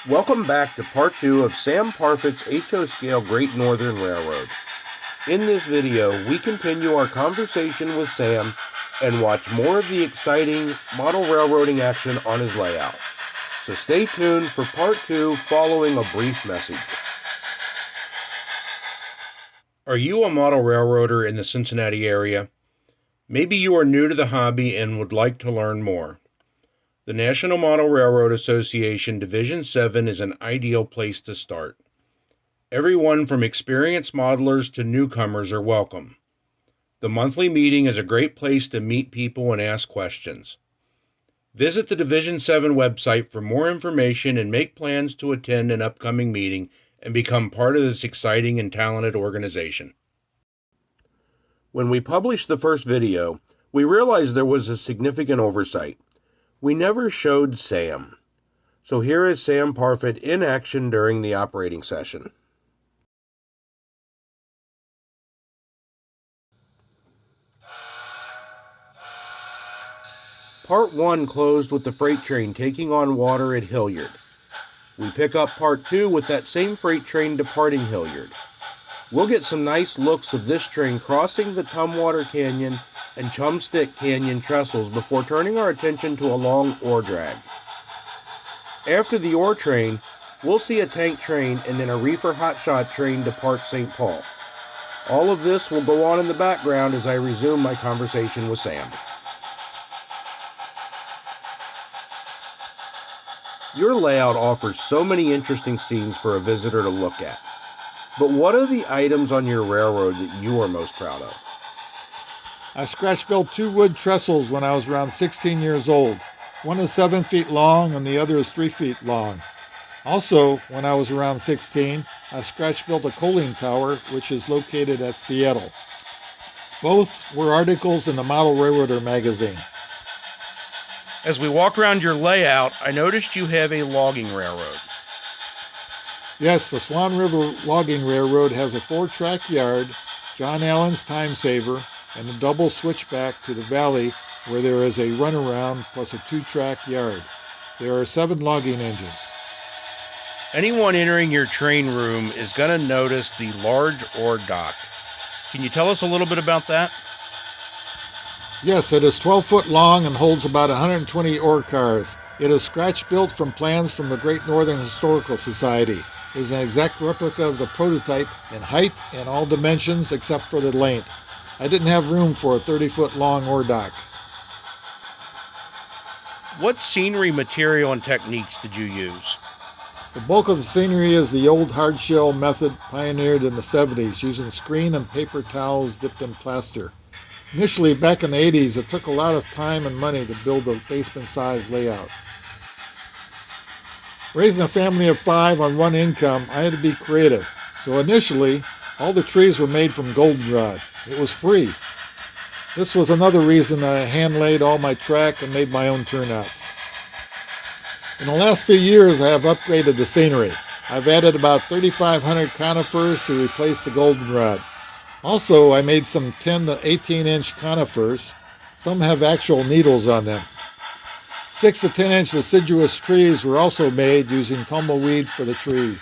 Welcome back to part 2 of Sam Parfitt's HO Scale Great Northern Railroad. In this video, we continue our conversation with Sam and watch more of the exciting model railroading action on his layout. So stay tuned for part 2 following a brief message. Are you a model railroader in the Cincinnati area? Maybe you are new to the hobby and would like to learn more. The National Model Railroad Association Division 7 is an ideal place to start. Everyone from experienced modelers to newcomers are welcome. The monthly meeting is a great place to meet people and ask questions. Visit the Division 7 website for more information and make plans to attend an upcoming meeting and become part of this exciting and talented organization. When we published the first video, we realized there was a significant oversight. We never showed Sam. So here is Sam Parfitt in action during the operating session. Part 1 closed with the freight train taking on water at Hilliard. We pick up Part 2 with that same freight train departing Hilliard. We'll get some nice looks of this train crossing the Tumwater Canyon and Chumstick Canyon trestles before turning our attention to a long ore drag. After the ore train, we'll see a tank train and then a reefer hotshot train depart St. Paul. All of this will go on in the background as I resume my conversation with Sam. Your layout offers so many interesting scenes for a visitor to look at. But what are the items on your railroad that you are most proud of? I scratch-built 2 wood trestles when I was around 16 years old. One is 7 feet long and the other is 3 feet long. Also, when I was around 16, I scratch-built a coaling tower, which is located at Seattle. Both were articles in the Model Railroader magazine. As we walk around your layout, I noticed you have a logging railroad. Yes, the Swan River Logging Railroad has a 4-track yard, John Allen's time saver, and a double switchback to the valley where there is a runaround plus a 2-track yard. There are 7 logging engines. Anyone entering your train room is going to notice the large ore dock. Can you tell us a little bit about that? Yes, it is 12 foot long and holds about 120 ore cars. It is scratch-built from plans from the Great Northern Historical Society. It is an exact replica of the prototype in height and all dimensions except for the length. I didn't have room for a 30-foot long ore dock. What scenery material and techniques did you use? The bulk of the scenery is the old hard-shell method pioneered in the 70s using screen and paper towels dipped in plaster. Initially, back in the 80s, it took a lot of time and money to build a basement-sized layout. Raising a family of 5 on 1 income, I had to be creative. So initially, all the trees were made from goldenrod. It was free. This was another reason I hand-laid all my track and made my own turnouts. In the last few years, I have upgraded the scenery. I've added about 3,500 conifers to replace the goldenrod. Also, I made some 10 to 18-inch conifers. Some have actual needles on them. 6 to 10-inch deciduous trees were also made using tumbleweed for the trees.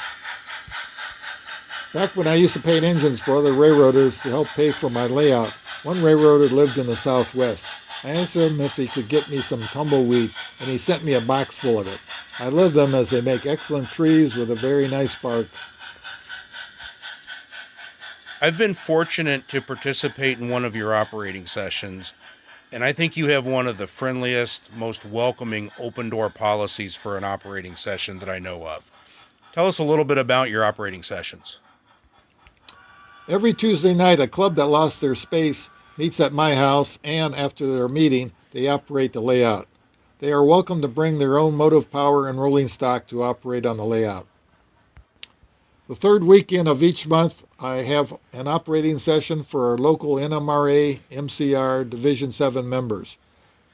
Back when I used to paint engines for other railroaders to help pay for my layout, one railroader lived in the Southwest. I asked him if he could get me some tumbleweed, and he sent me a box full of it. I love them as they make excellent trees with a very nice bark. I've been fortunate to participate in one of your operating sessions, and I think you have one of the friendliest, most welcoming open-door policies for an operating session that I know of. Tell us a little bit about your operating sessions. Every Tuesday night, a club that lost their space meets at my house, and after their meeting, they operate the layout. They are welcome to bring their own motive power and rolling stock to operate on the layout. The third weekend of each month, I have an operating session for our local NMRA MCR Division 7 members.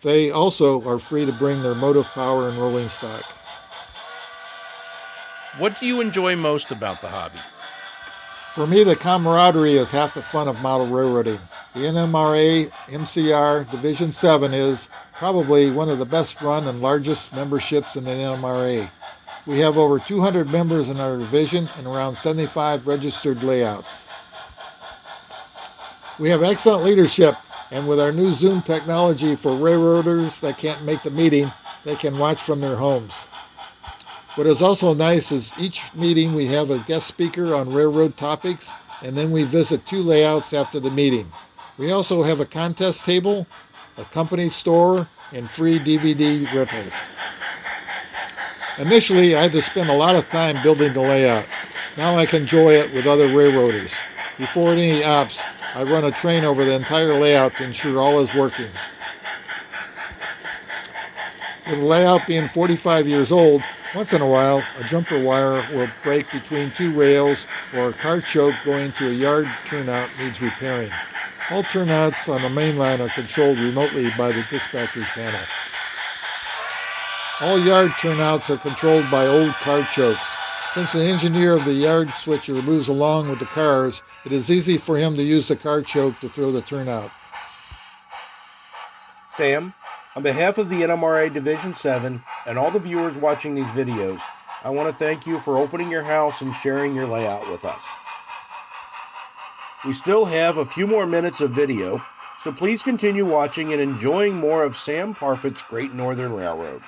They also are free to bring their motive power and rolling stock. What do you enjoy most about the hobby? For me, the camaraderie is half the fun of model railroading. The NMRA MCR Division 7 is probably one of the best run and largest memberships in the NMRA. We have over 200 members in our division and around 75 registered layouts. We have excellent leadership, and with our new Zoom technology for railroaders that can't make the meeting, they can watch from their homes. What is also nice is each meeting we have a guest speaker on railroad topics, and then we visit 2 layouts after the meeting. We also have a contest table, a company store, and free DVD rentals. Initially, I had to spend a lot of time building the layout. Now I can enjoy it with other railroaders. Before any ops, I run a train over the entire layout to ensure all is working. With the layout being 45 years old, once in a while, a jumper wire will break between 2 rails, or a car choke going to a yard turnout needs repairing. All turnouts on the main line are controlled remotely by the dispatcher's panel. All yard turnouts are controlled by old car chokes. Since the engineer of the yard switcher moves along with the cars, it is easy for him to use the car choke to throw the turnout. Sam, on behalf of the NMRA Division 7 and all the viewers watching these videos, I want to thank you for opening your house and sharing your layout with us. We still have a few more minutes of video, so please continue watching and enjoying more of Sam Parfitt's Great Northern Railroad.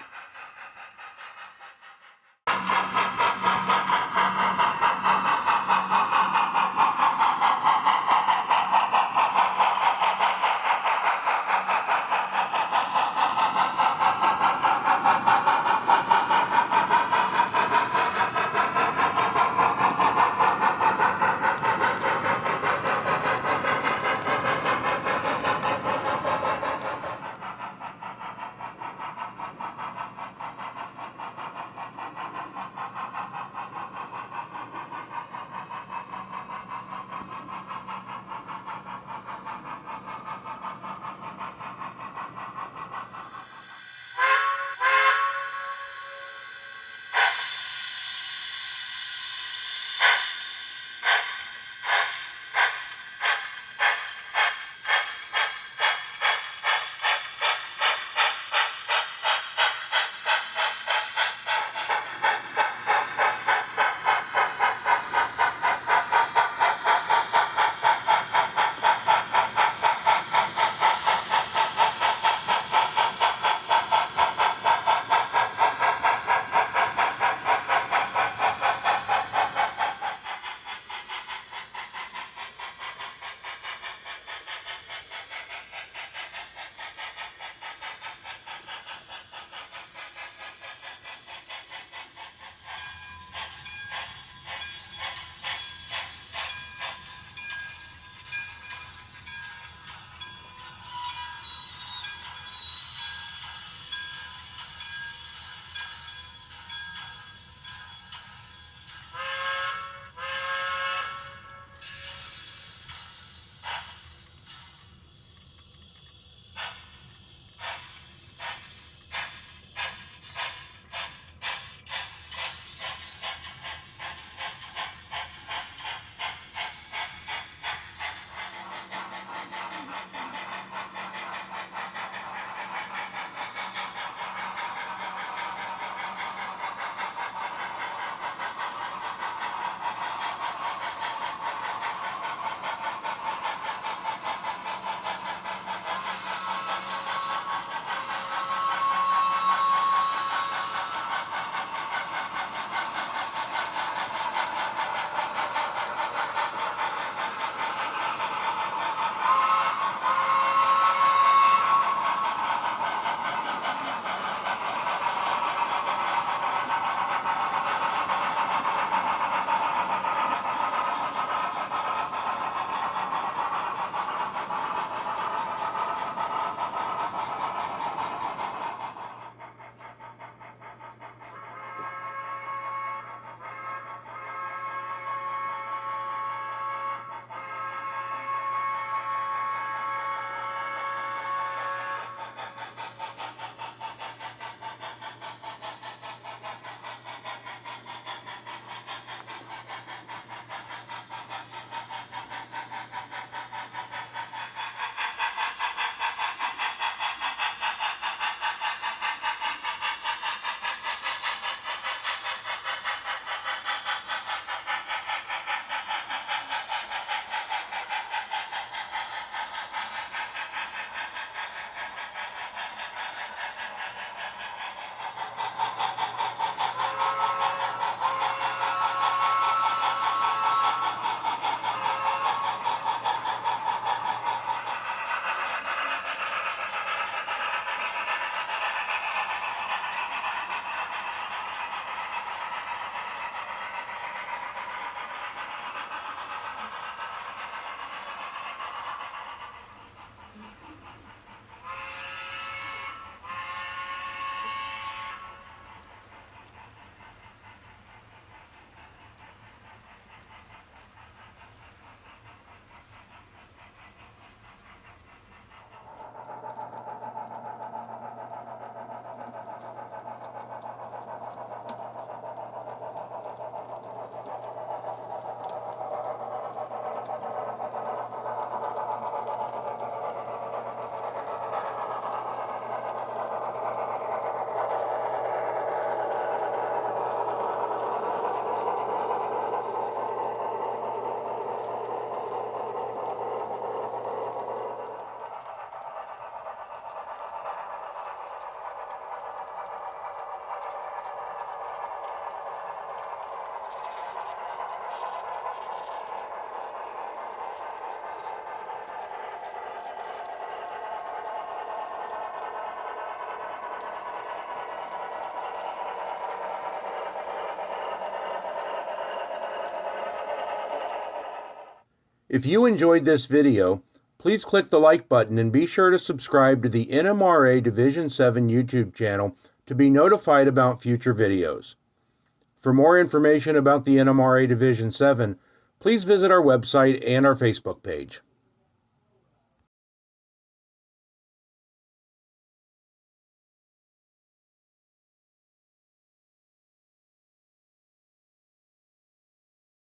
If you enjoyed this video, please click the like button and be sure to subscribe to the NMRA Division 7 YouTube channel to be notified about future videos. For more information about the NMRA Division 7, please visit our website and our Facebook page.